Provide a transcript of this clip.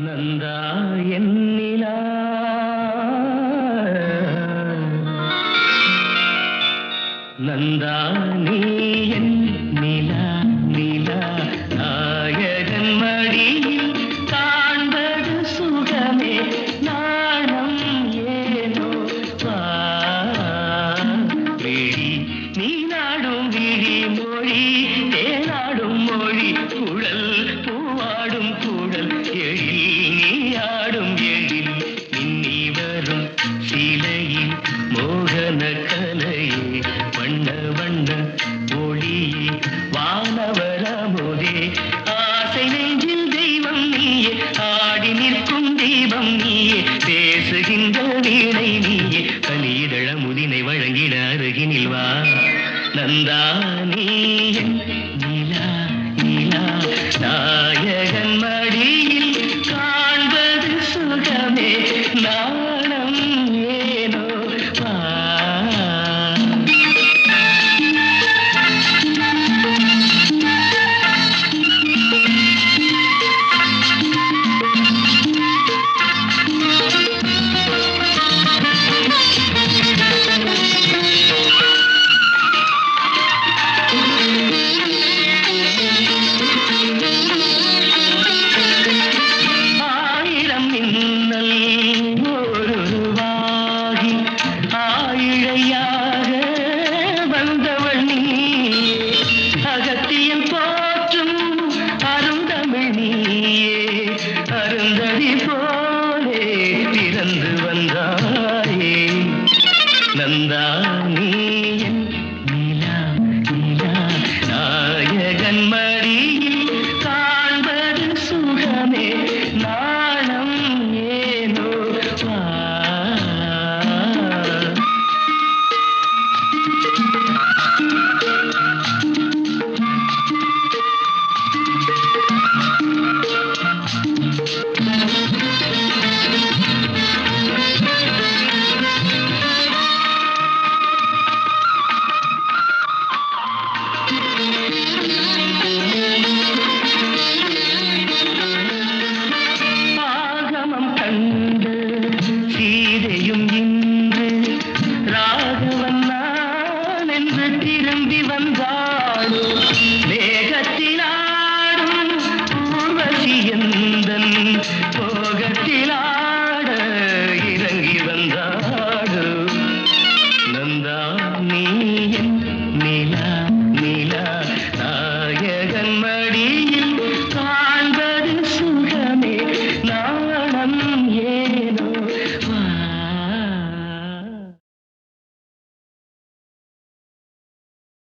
நந்தா என்னிலா நந்தா நீ என் நிலா நிலா நாயகன் மடியில் காண்பது சுகமே நாணம் ஏனோ விழி நீ நாடும் விழி மொழி தேனாடும் மொழி குழல் பூவாடும் குழல் எழில் நீ ஆடும் எழில் இன்னி வரும் சிலையில் மோகன கலையே வண்ண வண்ண ஒளியே வானவரமுதே ஆசை நெஞ்சில் தெய்வம் நீயே ஆடி நிற்கும் தீபம் நீயே பேசுகின்ற வீணை நீயே கலியிதழ முதினை வழங்கிட அருகினில் வா நந்தா நீ நிலா நிலா நாயகன் மடியில் காண்பது சுகமே நாணம் ஏனோ வா ஆயிழையாக வந்தவள் நீயே அகத்தியல் போற்றும் அருந்தமிழ் நீயே அருந்ததி போலே பிறந்து வந்தாயே நந்தா